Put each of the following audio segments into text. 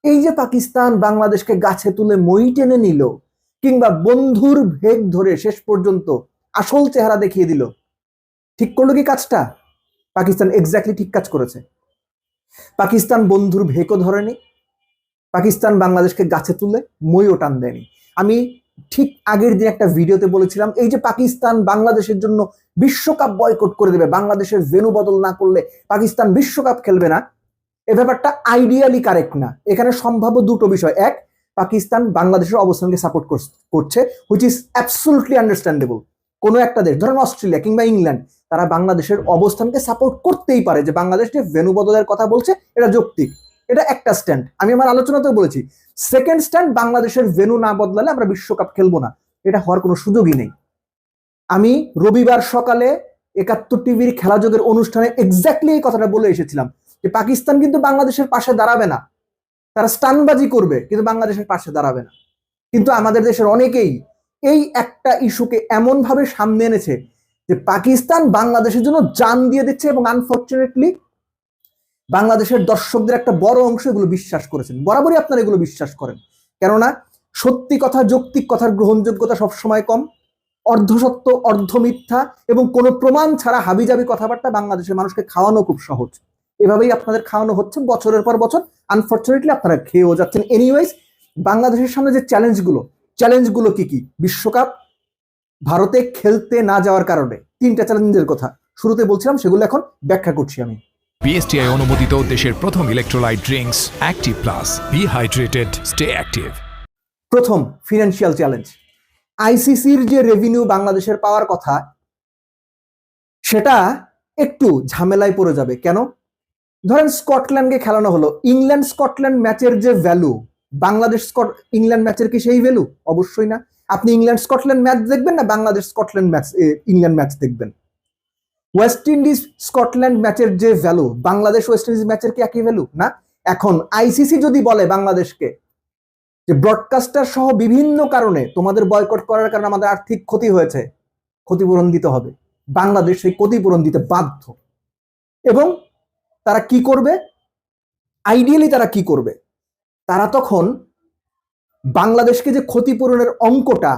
এই যে পাকিস্তান বাংলাদেশকে গাছে তুলে মই টেনে নিল, কিংবা বন্ধুর ভেগ ধরে শেষ পর্যন্ত আসল চেহারা দেখিয়ে দিল, ঠিক করলো কি কাজটা? পাকিস্তান এক্স্যাক্টলি ঠিক কাজ করেছে। পাকিস্তান বন্ধুর ভেকও ধরেনি, পাকিস্তান বাংলাদেশকে গাছে তুলে মইও টান দেয়নি। আমি ঠিক আগের দিন একটা ভিডিওতে বলেছিলাম, এই যে পাকিস্তান বাংলাদেশের জন্য বিশ্বকাপ বয়কট করে দেবে, বাংলাদেশের ভেন্যু বদল না করলে পাকিস্তান বিশ্বকাপ খেলবে না, এ ব্যাপারটা আইডিয়ালি কারেক্ট না। এখানে সম্ভাব্য দুটো বিষয়: এক, পাকিস্তান বাংলাদেশের অবস্থানকে সাপোর্ট করছে, হুইচ ইজ অ্যাবসলিউটলি আন্ডারস্ট্যান্ডেবল। কোনো একটা দেশ, ধরেন অস্ট্রেলিয়া কিংবা ইংল্যান্ড, তারা বাংলাদেশের অবস্থানকে সাপোর্ট করতেই পারে, যে বাংলাদেশ যে ভেন্যু বদলের কথা বলছে এটা যৌক্তিক। এটা একটা স্ট্যান্ড, আমি আমার আলোচনাতেও বলেছি। সেকেন্ড স্ট্যান্ড, বাংলাদেশের ভেন্যু না বদলালে আমরা বিশ্বকাপ খেলবো না, এটা হওয়ার কোনো সুযোগই নেই। আমি রবিবার সকালে ৭১ টিভির খেলাযোগের অনুষ্ঠানে এক্স্যাক্টলি এই কথাটা বলে এসেছিলাম, যে পাকিস্তান কিন্তু বাংলাদেশের পাশে দাঁড়াবে না, তারা স্টানবাজি করবে কিন্তু বাংলাদেশের পাশে দাঁড়াবে না। কিন্তু আমাদের দেশের অনেকেই এই একটা ইস্যুকে এমন ভাবে সামনে এনেছে যে পাকিস্তান বাংলাদেশের জন্য জান দিয়ে দিচ্ছে, এবং আনফরচুনেটলি বাংলাদেশের দর্শকদের একটা বড় অংশ এগুলো বিশ্বাস করেছেন। বরাবরই আপনারা এগুলো বিশ্বাস করেন, কেননা সত্যি কথা, যৌক্তিক কথার গ্রহণযোগ্যতা সবসময় কম, অর্ধসত্য, অর্ধমিথ্যা এবং কোনো প্রমাণ ছাড়া হাবিজাবি কথাবার্তা বাংলাদেশের মানুষকে খাওয়ানো খুব সহজ। এভাবেই আপনাদের খাওয়ানো হচ্ছে বছরের পর বছর। আনফরচুনেটলি আপনারা খেয়েও যাচ্ছেন। এনিওয়েজ, বাংলাদেশের সামনে যে চ্যালেঞ্জগুলো কি কি? বিশ্বকাপ ভারতে খেলতে না যাওয়ার কারণে 3টা চ্যালেঞ্জের কথা শুরুতে বলছিলাম, সেগুলো এখন ব্যাখ্যা করছি আমি। বিএসটিআই অনুমোদিত দেশের প্রথম electrolyte drinks Active Plus, be hydrated, stay active. প্রথম, ফিনান্সিয়াল চ্যালেঞ্জ। আইসিসির যে রেভিনিউ বাংলাদেশের পাওয়ার কথা, সেটা একটু ঝামেলায় পড়ে যাবে। কেন? ধরেন স্কটল্যান্ডকে খেলানো হলো, ইংল্যান্ড স্কটল্যান্ড ম্যাচের যে ভ্যালু, বাংলাদেশ ইংল্যান্ড ম্যাচের কি সেই ভ্যালু? অবশ্যই না। আপনি ইংল্যান্ড স্কটল্যান্ড ম্যাচ দেখবেন না Bangladesh Scotland match, England match দেখবেন? ওয়েস্ট ইন্ডিজ স্কটল্যান্ড ম্যাচের যে ভ্যালু, বাংলাদেশ ওয়েস্ট ইন্ডিজ ম্যাচের কি একই ভ্যালু? না। এখন আইসিসি যদি বলে বাংলাদেশকে যে ব্রডকাস্টার সহ বিভিন্ন কারণে তোমাদের বয়কট করার কারণে আমাদের আর্থিক ক্ষতি হয়েছে, ক্ষতিপূরণ দিতে হবে, বাংলাদেশ সেই ক্ষতিপূরণ দিতে বাধ্য। এবং তারা কি করবে? আইডিয়ালি তারা কি করবে? তারা তখন বাংলাদেশকে যে ক্ষতিপূরণের অঙ্কটা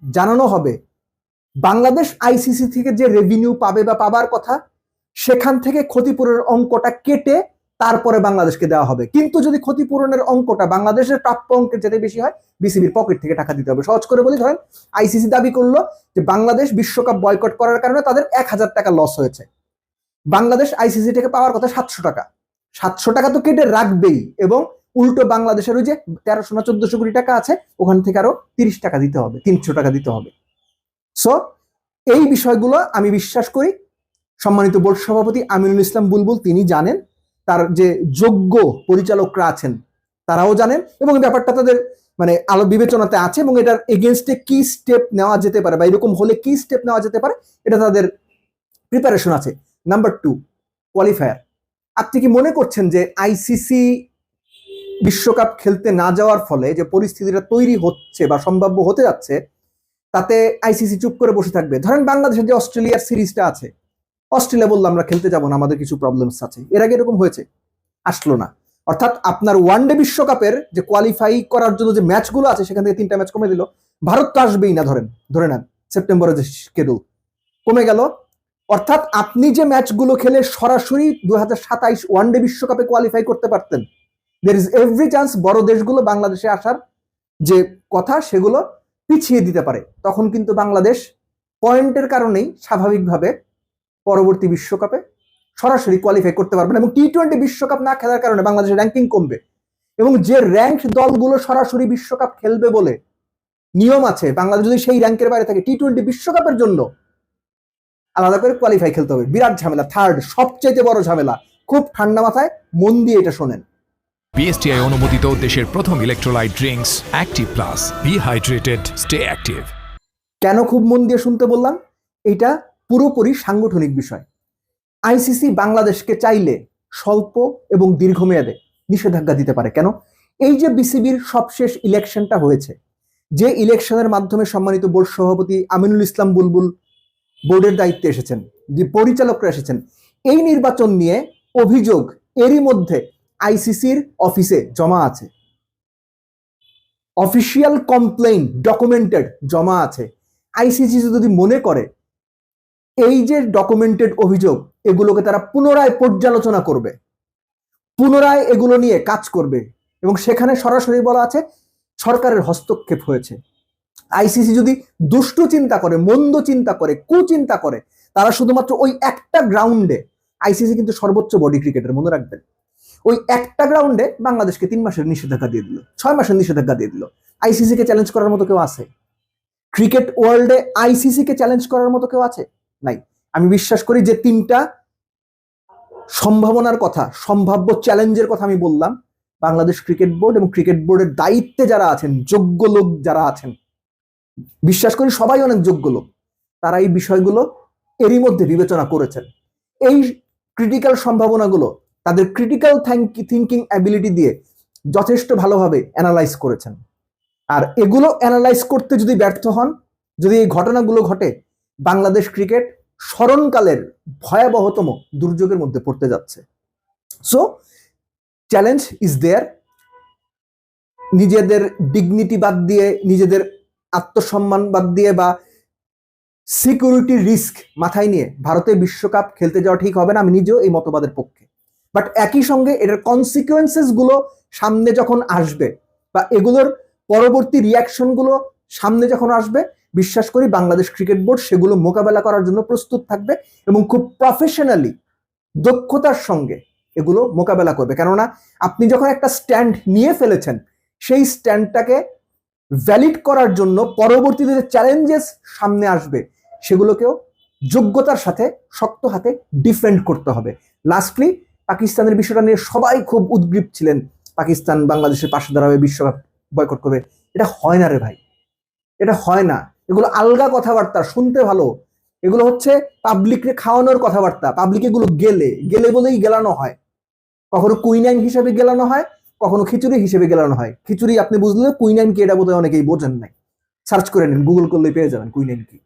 জানানো হবে, বাংলাদেশ আইসিসি থেকে যে রেভিনিউ পাবে বা পাবার কথা, সেখান থেকে ক্ষতিপূরণের অঙ্কটা কেটে তারপরে বাংলাদেশকে দেওয়া হবে। কিন্তু যদি ক্ষতিপূরণের অঙ্কটা বাংলাদেশের প্রাপ্য অঙ্কের যেতে বেশি হয়, বিসিবির পকেট থেকে টাকা দিতে হবে। সহজ করে বলি, ধরেন আইসিসি দাবি করলো যে বাংলাদেশ বিশ্বকাপ বয়কট করার কারণে তাদের ১,০০০ টাকা লস হয়েছে, বাংলাদেশ আইসিসি থেকে পাওয়ার কথা ৭০০ টাকা। ৭০০ টাকা তো কেটে রাখবেই, এবং উল্টো বাংলাদেশের ওই যে ১৩০০ না ১৪০০ কোটি টাকা আছে, ওখান থেকে আরো ৩০ টাকা দিতে হবে, ৩০০ টাকা দিতে হবে। সো এই বিষয়গুলো আমি বিশ্বাস করি সম্মানিত বোর্ড সভাপতি আমিনুল ইসলাম বুলবুল তিনি জানেন, তার যে যোগ্য পরিচালকরা আছেন তারাও জানেন, এবং ব্যাপারটা তাদের মানে আলো বিবেচনাতে আছে, এবং এটার এগেনস্টে কি স্টেপ নেওয়া যেতে পারে বা এরকম হলে কি স্টেপ নেওয়া যেতে পারে, এটা তাদের প্রিপারেশন আছে। Number 2, qualifier. আপনি কি মনে করছেন যে আইসিসি বিশ্বকাপ খেলতে না যাওয়ার ফলে যে পরিস্থিতিটা তৈরি হচ্ছে বা সম্ভাব্য হতে যাচ্ছে, তাতে আইসিসি চুপ করে বসে থাকবে? ধরেন বাংলাদেশের যে অস্ট্রেলিয়ার সিরিজটা আছে, অস্ট্রেলিয়া বললো আমরা খেলতে যাবো না, আমাদের কিছু প্রবলেমস আছে। এর আগে এরকম হয়েছে? আসলো না। অর্থাৎ আপনার ওয়ানডে বিশ্বকাপের যে কোয়ালিফাই করার জন্য যে ম্যাচগুলো আছে, সেখান থেকে 3টা ম্যাচ কমে দিল। ভারত তো আসবেই না, ধরে নেন সেপ্টেম্বরের যে শিডিউল কমে গেল। অর্থাৎ আপনি যে ম্যাচগুলো খেলে সরাসরি 2027 ওয়ানডে বিশ্বকাপে কোয়ালিফাই করতে পারতেন, দের ইজ এভরি চান্স বড় দেশগুলো বাংলাদেশে আসার যে কথা সেগুলো পিছিয়ে দিতে পারে। তখন কিন্তু বাংলাদেশ পয়েন্টের কারণেই স্বাভাবিকভাবে পরবর্তী বিশ্বকাপে সরাসরি কোয়ালিফাই করতে পারবে না, এবং টি-20 বিশ্বকাপ না খেলার কারণে বাংলাদেশের র্যাঙ্কিং কমবে। এবং যে র্যাঙ্ক দলগুলো সরাসরি বিশ্বকাপ খেলবে বলে নিয়ম আছে, বাংলাদেশ যদি সেই র্যাঙ্কের বাইরে থাকে, টি-20 বিশ্বকাপের জন্য আলাদা করে কোয়ালিফাই খেলতে হবে। বিরাট ঝামেলা। থার্ড, সবচাইতে বড় ঝামেলা, খুব ঠান্ডা মাথায় মন দিয়ে এটা শোনেন। বিএসটিআই অনুমোদিত দেশের প্রথম electrolyte drinks Active Plus, be hydrated, stay active. কেন খুব মন দিয়ে শুনতে বললাম? এটা পুরোপুরি সাংগঠনিক বিষয়। আইসিসি বাংলাদেশকে চাইলে স্বল্প এবং দীর্ঘমেয়াদে নিষেধাজ্ঞা দিতে পারে। কেন? এই যে বিসিবির সবশেষ ইলেকশনটা হয়েছে, যে ইলেকশনের মাধ্যমে সম্মানিত বোর্ড সভাপতি আমিনুল ইসলাম বুলবুল বোর্ডের দায়িত্বে এসেছেন, যে পরিচালকরা এসেছেন, এই নির্বাচন নিয়ে অভিযোগ এরই মধ্যে আইসিসির অফিসে জমা আছে। অফিসিয়াল কমপ্লেইন ডকুমেন্টেড জমা আছে। আইসিসি যদি মনে করে এই যে ডকুমেন্টেড অভিযোগ, এগুলোকে তারা পুনরায় পর্যালোচনা করবে, পুনরায় এগুলো নিয়ে কাজ করবে, এবং সেখানে সরাসরি বলা আছে সরকারের হস্তক্ষেপ হয়েছে। আইসিসি যদি দুষ্ট চিন্তা করে, মন্দ চিন্তা করে, কুচিন্তা করে, তারা শুধুমাত্র ওই একটা গ্রাউন্ডে, আইসিসি কিন্তু সর্বোচ্চ বডি ক্রিকেটের, মনে রাখবেন, ওই একটা গ্রাউন্ডে বাংলাদেশকে 3 মাসের নিষেধাজ্ঞা দিয়ে দিল, 6 মাসের নিষেধাজ্ঞা দিয়ে দিল। আইসিসি কে চ্যালেঞ্জ করার মতো কেউ আছে? ক্রিকেট ওয়ার্ল্ডে আইসিসি কে চ্যালেঞ্জ করার মতো কেউ আছে? নাই। আমি বিশ্বাস করি যে 3টা সম্ভাবনার কথা, সম্ভাব্য চ্যালেঞ্জের কথা আমি বললাম, বাংলাদেশ ক্রিকেট বোর্ড এবং ক্রিকেট বোর্ডের দায়িত্বে যারা আছেন, যোগ্য লোক যারা আছেন, বিশ্বাস করি সবাই অনেক যোগ্য লোক, তারা এই বিষয়গুলো এরই মধ্যে বিবেচনা করেছেন। এই ক্রিটিক্যাল সম্ভাবনাগুলো তাদের ক্রিটিক্যাল থিঙ্কিং অ্যাবিলিটি দিয়ে যথেষ্ট ভালোভাবে অ্যানালাইজ করেছেন। আর এগুলো অ্যানালাইজ করতে যদি ব্যর্থ হন, যদি এই ঘটনাগুলো ঘটে, বাংলাদেশ ক্রিকেট স্মরণকালের ভয়াবহতম দুর্যোগের মধ্যে পড়তে যাচ্ছে। So challenge is there. নিজেদের ডিগনিটি বাদ দিয়ে, নিজেদের আত্মসম্মান বাদ দিয়ে বা সিকিউরিটি রিস্ক মাথায় নিয়ে ভারতে বিশ্বকাপ খেলতে যাওয়া ঠিক হবে না। আমি নিজেও এই মতবাদের পক্ষে। বাট একই সঙ্গে এটার কনসিকুয়েন্সেস গুলো সামনে যখন আসবে বা এগুলোর পরবর্তী রিয়াকশন গুলো সামনে যখন আসবে, বিশ্বাস করি বাংলাদেশ ক্রিকেট বোর্ড সেগুলো মোকাবেলা করার জন্য প্রস্তুত থাকবে এবং খুব প্রফেশনালি, দক্ষতার সঙ্গে এগুলো মোকাবেলা করবে। কেননা আপনি যখন একটা স্ট্যান্ড নিয়ে ফেলেছেন, সেই স্ট্যান্ডটাকে ভ্যালিড করার জন্য পরবর্তীতে যে চ্যালেঞ্জেস সামনে আসবে, সেগুলোকেও যোগ্যতার সাথে, শক্ত হাতে ডিফেন্ড করতে হবে। লাস্টলি পাকিস্তানের বিষয়টা নিয়ে সবাই খুব উদ্গ্রীব ছিলেন, পাকিস্তান বাংলাদেশের পাশে দাঁড়াবে, বিশ্বকাপ বয়কট করবে। এটা হয় না রে ভাই, এটা হয় না। এগুলো আলগা কথাবার্তা, শুনতে ভালো, এগুলো হচ্ছে পাবলিককে খাওয়ানোর কথাবার্তা। পাবলিক এগুলো গেলে বলেই গেলানো হয়, কখনো কুইনাইন হিসেবে গেলানো হয়, কখনো খিচুড়ি হিসেবে গেলানো হয়। খিচুড়ি আপনি বুঝলে, কুইনাইন কি এটা বোধহয় অনেকেই বোঝেন নাই। সার্চ করে নিন, গুগল করলে পেয়ে যাবেন কুইনাইন কি।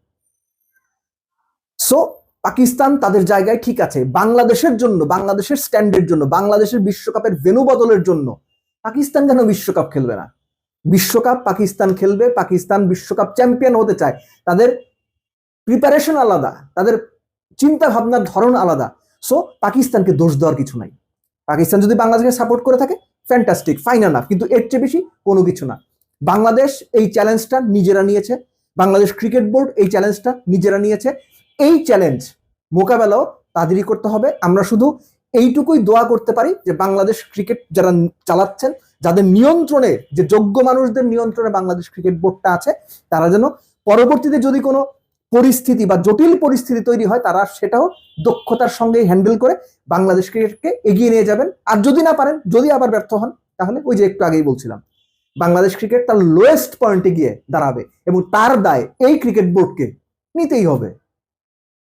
সো পাকিস্তান তাদের জায়গায় ঠিক আছে। বাংলাদেশের জন্য, বাংলাদেশের স্ট্যান্ডের জন্য, বাংলাদেশের বিশ্বকাপের ভেন্যু বদলের জন্য পাকিস্তান কেন বিশ্বকাপ খেলবে না? বিশ্বকাপ পাকিস্তান খেলবে। পাকিস্তান বিশ্বকাপ চ্যাম্পিয়ন হতে চায়। তাদের প্রিপারেশন আলাদা, তাদের চিন্তা ভাবনার ধরন আলাদা। সো পাকিস্তানকে দোষ দেওয়ার কিছু নাই। পাকিস্তান যদি বাংলাদেশকে সাপোর্ট করে থাকে, ফ্যান্টাস্টিক, ফাইন এনাফ, কিন্তু এর চেয়ে বেশি কোনো কিছু না। বাংলাদেশ এই চ্যালেঞ্জটা নিজেরা নিয়েছে, বাংলাদেশ ক্রিকেট বোর্ড এই চ্যালেঞ্জটা নিজেরা নিয়েছে। এই চ্যালেঞ্জ মোকাবেলাও তাদেরই করতে হবে। আমরা শুধু এইটুকুই দোয়া করতে পারি যে বাংলাদেশ ক্রিকেট যারা চালাচ্ছেন, যাদের নিয়ন্ত্রণে, যে যোগ্য মানুষদের নিয়ন্ত্রণে বাংলাদেশ ক্রিকেট বোর্ডটা আছে, তারা যেন পরবর্তীতে যদি কোনো পরিস্থিতি বা জটিল পরিস্থিতি তৈরি হয়, তারা সেটাও দক্ষতার সঙ্গে হ্যান্ডেল করে বাংলাদেশ ক্রিকেটকে এগিয়ে নিয়ে যাবেন। আর যদি না পারেন, যদি আবার ব্যর্থ হন, তাহলে ওই যে একটু আগেই বলছিলাম, বাংলাদেশ ক্রিকেট তার লোয়েস্ট পয়েন্টে গিয়ে দাঁড়াবে এবং তার দায় এই ক্রিকেট বোর্ডকে নিতেই হবে।